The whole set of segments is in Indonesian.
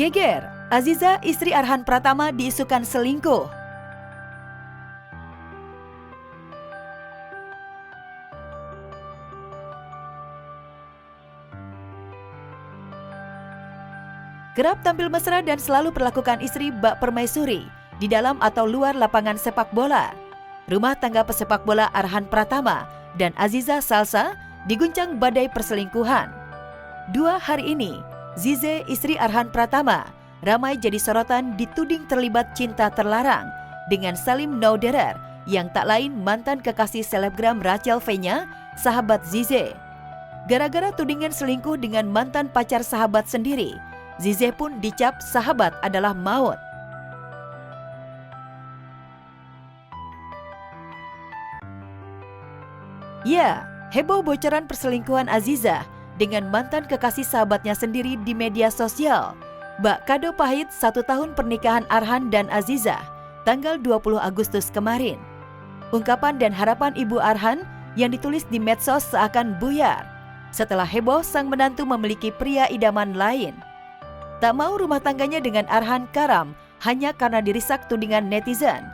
Geger, Aziza istri Arhan Pratama diisukan selingkuh. Kerap tampil mesra dan selalu perlakukan istri bak permaisuri di dalam atau luar lapangan sepak bola. Rumah tangga pesepak bola Arhan Pratama dan Aziza Salsa diguncang badai perselingkuhan. 2 hari ini, Zize istri Arhan Pratama ramai jadi sorotan dituding terlibat cinta terlarang dengan Salim Nauderer yang tak lain mantan kekasih selebgram Rachel V-nya, sahabat Zize. Gara-gara tudingan selingkuh dengan mantan pacar sahabat sendiri, Zize pun dicap sahabat adalah maut. Ya, heboh bocoran perselingkuhan Aziza dengan mantan kekasih sahabatnya sendiri di media sosial. Bak kado pahit 1 tahun pernikahan Arhan dan Aziza, tanggal 20 Agustus kemarin. Ungkapan dan harapan ibu Arhan yang ditulis di medsos seakan buyar setelah heboh sang menantu memiliki pria idaman lain. Tak mau rumah tangganya dengan Arhan karam hanya karena dirisak tudingan netizen,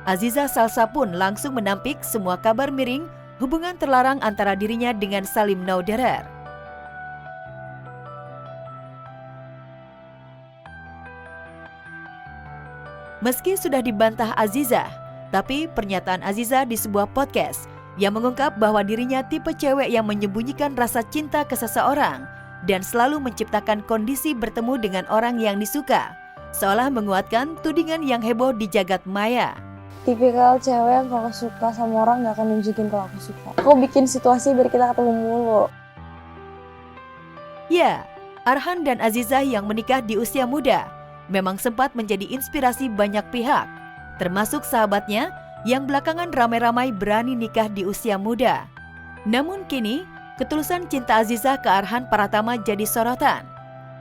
Aziza Salsa pun langsung menampik semua kabar miring hubungan terlarang antara dirinya dengan Salim Nauderer. Meski sudah dibantah Aziza, tapi pernyataan Aziza di sebuah podcast yang mengungkap bahwa dirinya tipe cewek yang menyembunyikan rasa cinta ke seseorang dan selalu menciptakan kondisi bertemu dengan orang yang disuka, seolah menguatkan tudingan yang heboh di jagat maya. Tipikal cewek yang kalau suka sama orang gak akan nunjukin kalau aku suka. Aku bikin situasi biar kita ketemu mulu. Ya, Arhan dan Aziza yang menikah di usia muda memang sempat menjadi inspirasi banyak pihak, termasuk sahabatnya yang belakangan ramai-ramai berani nikah di usia muda. Namun kini, ketulusan cinta Aziza ke Arhan Pratama jadi sorotan.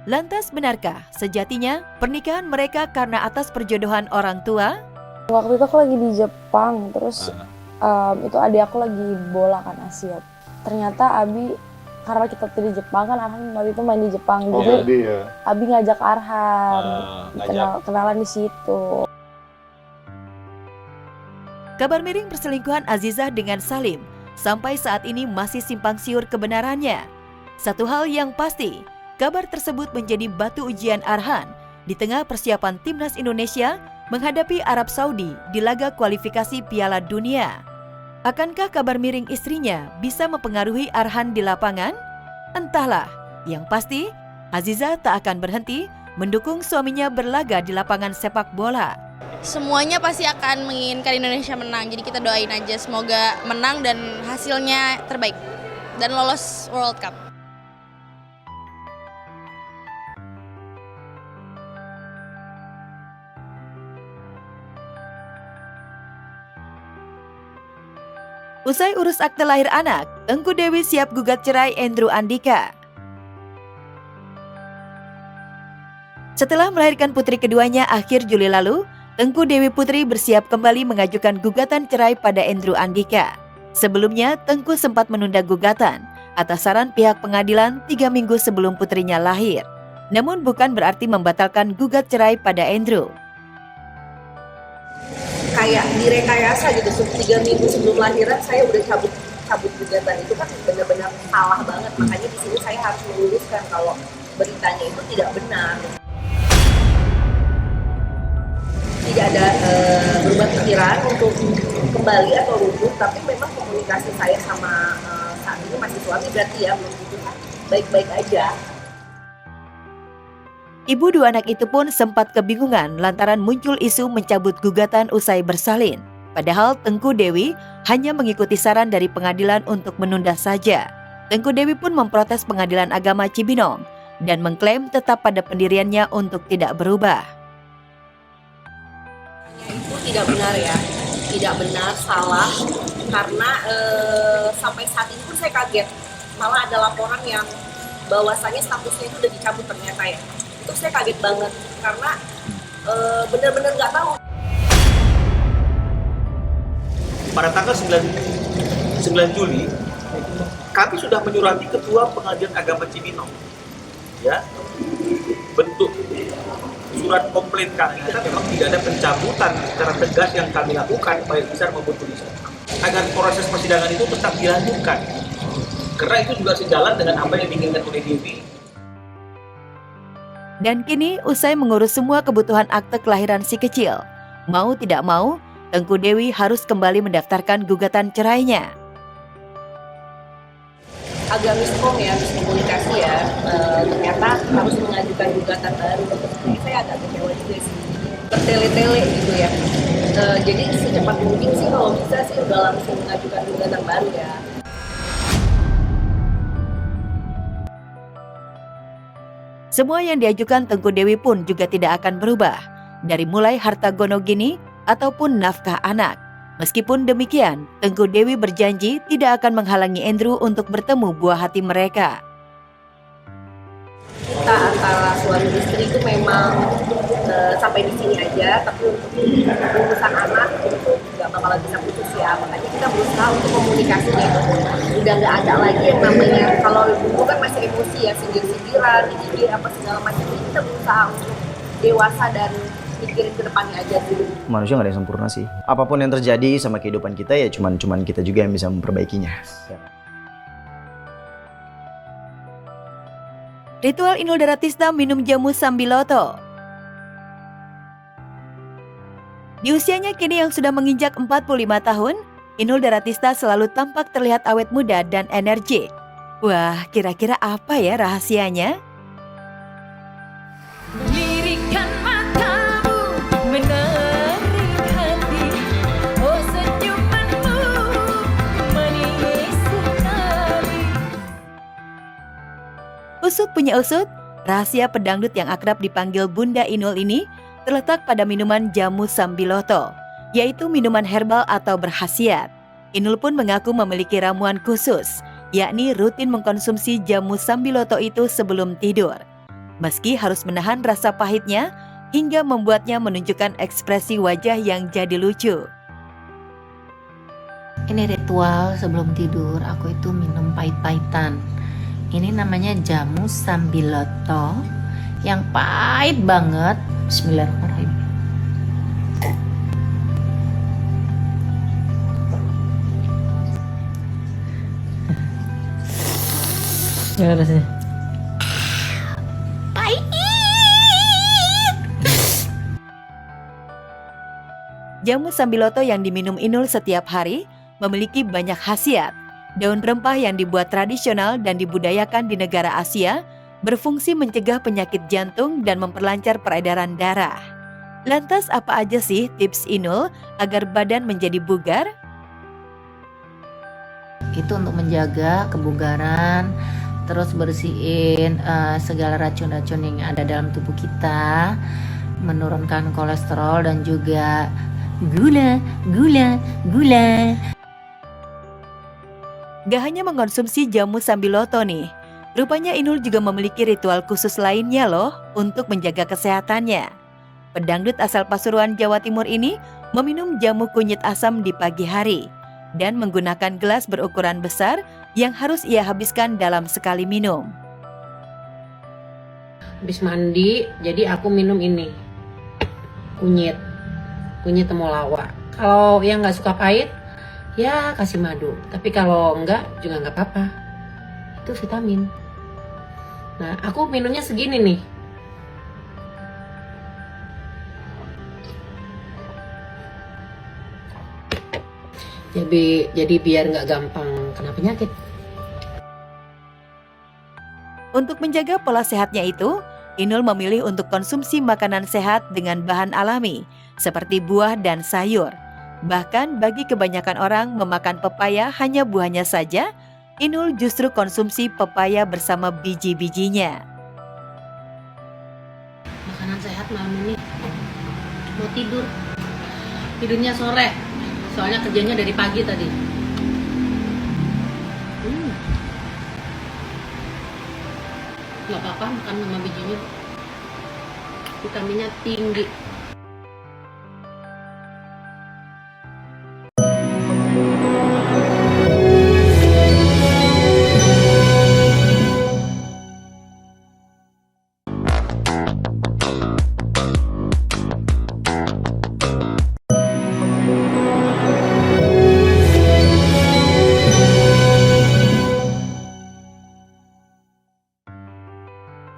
Lantas benarkah sejatinya pernikahan mereka karena atas perjodohan orang tua? Waktu itu aku lagi di Jepang, terus itu adik aku lagi bola kan Asia. Ternyata Abi, karena kita di Jepang kan, Arhan waktu itu main di Jepang, jadi ya. Abi ngajak Arhan, kenalan di situ. Kabar miring perselingkuhan Aziza dengan Salim sampai saat ini masih simpang siur kebenarannya. Satu hal yang pasti, kabar tersebut menjadi batu ujian Arhan di tengah persiapan timnas Indonesia menghadapi Arab Saudi di laga kualifikasi Piala Dunia. Akankah kabar miring istrinya bisa mempengaruhi Arhan di lapangan? Entahlah, yang pasti Aziza tak akan berhenti mendukung suaminya berlaga di lapangan sepak bola. Semuanya pasti akan menginginkan Indonesia menang, jadi kita doain aja semoga menang dan hasilnya terbaik dan lolos World Cup. Usai urus akte lahir anak, Tengku Dewi siap gugat cerai Andrew Andika. Setelah melahirkan putri keduanya akhir Juli lalu, Tengku Dewi Putri bersiap kembali mengajukan gugatan cerai pada Andrew Andika. Sebelumnya, Tengku sempat menunda gugatan atas saran pihak pengadilan 3 minggu sebelum putrinya lahir. Namun bukan berarti membatalkan gugat cerai pada Andrew. Kayak direkayasa gitu, 3 minggu sebelum lahiran saya udah cabut gugatan. Itu kan benar-benar salah banget. Makanya di sini saya harus meluruskan kalau beritanya itu tidak benar. Tidak ada berubah pikiran untuk kembali atau rujuk, tapi memang komunikasi saya sama saat ini masih suami berarti ya belum gitu kan baik-baik aja. Ibu 2 anak itu pun sempat kebingungan lantaran muncul isu mencabut gugatan usai bersalin. Padahal Tengku Dewi hanya mengikuti saran dari pengadilan untuk menunda saja. Tengku Dewi pun memprotes Pengadilan Agama Cibinong dan mengklaim tetap pada pendiriannya untuk tidak berubah. Itu tidak benar ya, tidak benar, salah, karena sampai saat ini pun saya kaget. Malah ada laporan yang bahwasannya statusnya itu udah dicabut ternyata ya. Itu saya kaget banget karena benar-benar nggak tahu. Pada tanggal 9 Juli, kami sudah menyurati Ketua Pengadilan Agama Cibinong, ya, bentuk surat komplain kami, kita memang tidak ada pencabutan secara tegas yang kami lakukan baik besar maupun tulisan, agar proses persidangan itu tetap dilanjutkan. Karena itu juga sejalan dengan apa yang diinginkan oleh Dewi. Dan kini usai mengurus semua kebutuhan akte kelahiran si kecil, mau tidak mau, Tengku Dewi harus kembali mendaftarkan gugatan cerainya. Agak miskom ya, miskomunikasi ya. Ternyata harus mengajukan gugatan baru. Saya agak kecewa juga sih. Bertele-tele gitu ya. Jadi secepat mungkin sih kalau bisa sih udah langsung mengajukan gugatan baru ya. Semua yang diajukan Tengku Dewi pun juga tidak akan berubah, dari mulai harta gono gini ataupun nafkah anak. Meskipun demikian, Tengku Dewi berjanji tidak akan menghalangi Andrew untuk bertemu buah hati mereka. Kita antara suami istri itu memang sampai di sini aja, tapi untuk urusan anak itu nggak bakalan bisa putus ya. Makanya kita berusaha untuk komunikasinya itu udah nggak ada lagi yang namanya, kalau dulu kan masih emosi ya, sindir-sindiran, digigit apa segala macam. Kita berusaha untuk dewasa dan pikirin ke depannya aja dulu. Manusia nggak ada yang sempurna sih. Apapun yang terjadi sama kehidupan kita ya cuman kita juga yang bisa memperbaikinya. Ritual Inul Daratista minum jamu Sambiloto. Di usianya kini yang sudah menginjak 45 tahun, Inul Daratista selalu tampak terlihat awet muda dan energik. Wah, kira-kira apa ya rahasianya? Lirikan matamu menarik hati, oh senyumanmu manis sekali. Usut punya usut, rahasia pedangdut yang akrab dipanggil Bunda Inul ini terletak pada minuman jamu Sambiloto, yaitu minuman herbal atau berkhasiat. Inul pun mengaku memiliki ramuan khusus, yakni rutin mengkonsumsi jamu Sambiloto itu sebelum tidur. Meski harus menahan rasa pahitnya hingga membuatnya menunjukkan ekspresi wajah yang jadi lucu. Ini ritual sebelum tidur, aku itu minum pahit-pahitan. Ini namanya jamu Sambiloto yang pahit banget. Bismillahirrahmanirrahim. Gimana rasanya? Jamu Sambiloto yang diminum Inul setiap hari memiliki banyak khasiat. Daun rempah yang dibuat tradisional dan dibudayakan di negara Asia berfungsi mencegah penyakit jantung dan memperlancar peredaran darah. Lantas apa aja sih tips Inul agar badan menjadi bugar? Itu untuk menjaga kebugaran, terus bersihin segala racun-racun yang ada dalam tubuh kita, menurunkan kolesterol dan juga gula. Gak hanya mengkonsumsi jamu Sambiloto nih, rupanya Inul juga memiliki ritual khusus lainnya loh untuk menjaga kesehatannya. Pedangdut asal Pasuruan, Jawa Timur ini meminum jamu kunyit asam di pagi hari dan menggunakan gelas berukuran besar yang harus ia habiskan dalam sekali minum. Habis mandi, jadi aku minum ini, kunyit temulawak. Kalau yang nggak suka pahit, ya kasih madu. Tapi kalau enggak juga nggak apa-apa. Itu vitamin. Nah, aku minumnya segini nih. Jadi biar nggak gampang kena penyakit. Untuk menjaga pola sehatnya itu, Inul memilih untuk konsumsi makanan sehat dengan bahan alami, seperti buah dan sayur. Bahkan bagi kebanyakan orang memakan pepaya hanya buahnya saja, Inul justru konsumsi pepaya bersama biji-bijinya. Makanan sehat malam ini. Mau tidur. Tidurnya sore. Soalnya kerjanya dari pagi tadi. Gak apa-apa makan sama bijinya. Vitaminnya tinggi.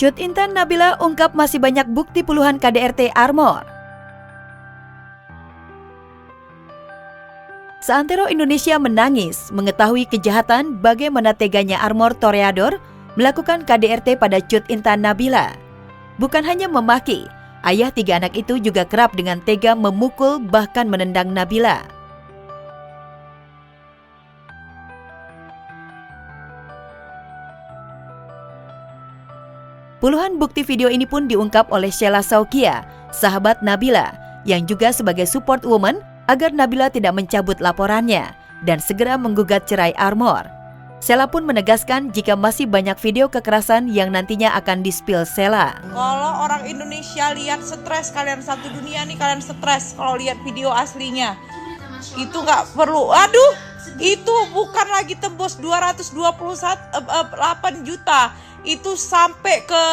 Cut Intan Nabila ungkap masih banyak bukti puluhan KDRT Armor. Seantero Indonesia menangis mengetahui kejahatan bagaimana teganya Armor Toreador melakukan KDRT pada Cut Intan Nabila. Bukan hanya memaki, ayah 3 anak itu juga kerap dengan tega memukul bahkan menendang Nabila. Puluhan bukti video ini pun diungkap oleh Sheila Saukia, sahabat Nabila, yang juga sebagai support woman agar Nabila tidak mencabut laporannya dan segera menggugat cerai Armor. Sheila pun menegaskan jika masih banyak video kekerasan yang nantinya akan di-spill Sheila. Kalau orang Indonesia lihat stres, kalian satu dunia nih kalian stres kalau lihat video aslinya. Itu nggak perlu, aduh, itu bukan lagi tembus 228 juta. Itu sampai ke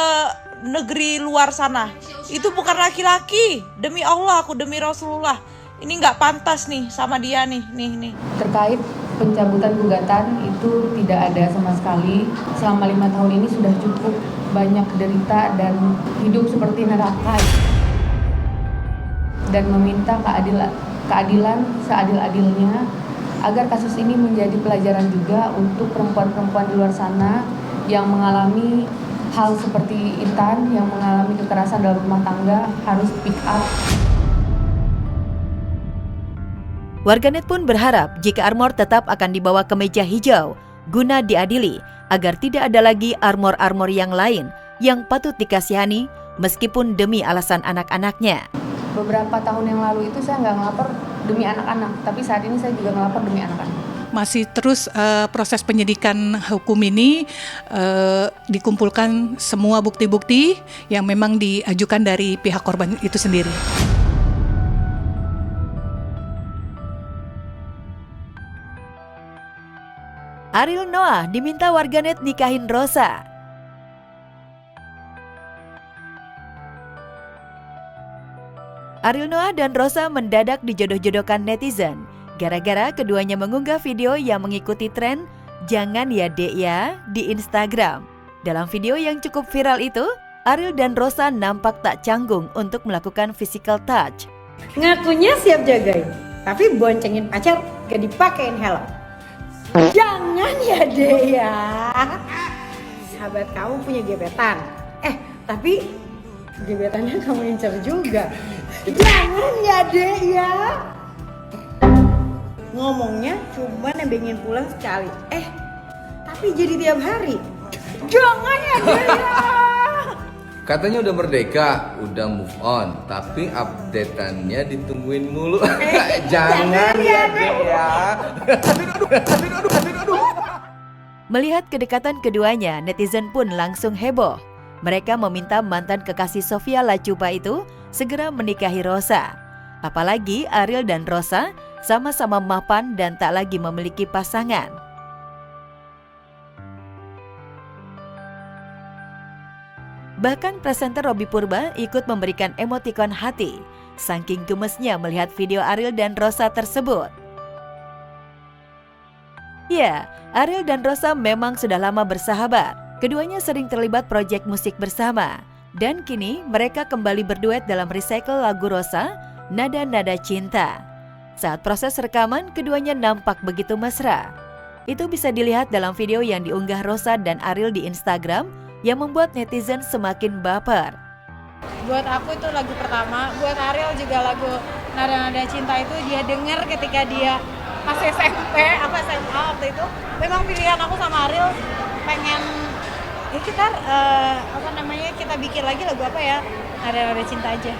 negeri luar sana. Itu bukan laki-laki. Demi Allah, aku demi Rasulullah. Ini nggak pantas nih sama dia nih. Terkait pencabutan gugatan itu tidak ada sama sekali. Selama 5 tahun ini sudah cukup banyak derita dan hidup seperti neraka. Dan meminta keadilan seadil-adilnya agar kasus ini menjadi pelajaran juga untuk perempuan-perempuan di luar sana yang mengalami hal seperti Intan, yang mengalami kekerasan dalam rumah tangga harus speak up. Warganet pun berharap jika Armor tetap akan dibawa ke meja hijau guna diadili agar tidak ada lagi Armor-Armor yang lain yang patut dikasihani meskipun demi alasan anak-anaknya. Beberapa tahun yang lalu itu saya nggak ngelapor demi anak-anak, tapi saat ini saya juga ngelapor demi anak-anak. Masih terus proses penyidikan hukum ini, dikumpulkan semua bukti-bukti yang memang diajukan dari pihak korban itu sendiri. Ariel Noah diminta warganet nikahin Rosa. Ariel Noah dan Rosa mendadak dijodoh-jodohkan netizen gara-gara keduanya mengunggah video yang mengikuti tren "Jangan ya Dek ya" di Instagram. Dalam video yang cukup viral itu, Ariel dan Rosa nampak tak canggung untuk melakukan physical touch. Ngakunya siap jagain, tapi boncengin pacar gak dipakein helm. Jangan ya Dek ya. Sahabat kamu punya gebetan. Tapi gebetannya kamu incer juga. Jangan ya Dek ya. Ngomongnya cuma nebengin pulang sekali. Tapi jadi tiap hari. Jangan ya Dek ya. Katanya udah merdeka, udah move on, tapi update-annya ditungguin mulu. Jangan ya Dek ya. Melihat kedekatan keduanya, netizen pun langsung heboh. Mereka meminta mantan kekasih Sofia Lachupa itu segera menikahi Rosa. Apalagi Ariel dan Rosa sama-sama mapan dan tak lagi memiliki pasangan. Bahkan presenter Robby Purba ikut memberikan emotikon hati, saking gemesnya melihat video Ariel dan Rosa tersebut. Ya, Ariel dan Rosa memang sudah lama bersahabat. Keduanya sering terlibat proyek musik bersama. Dan kini mereka kembali berduet dalam recycle lagu Rosa, Nada-Nada Cinta. Saat proses rekaman, keduanya nampak begitu mesra. Itu bisa dilihat dalam video yang diunggah Rosa dan Ariel di Instagram yang membuat netizen semakin baper. Buat aku itu lagu pertama, buat Ariel juga lagu Nada-Nada Cinta itu dia denger ketika dia masih SMP, apa SMA waktu itu. Memang pilihan aku sama Ariel pengen kita bikin lagi lagu apa ya, Nada-Nada Cinta aja.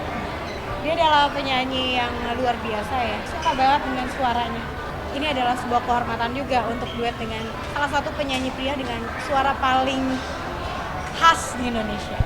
Dia adalah penyanyi yang luar biasa ya, suka banget dengan suaranya. Ini adalah sebuah kehormatan juga untuk duet dengan salah satu penyanyi pria dengan suara paling khas di Indonesia.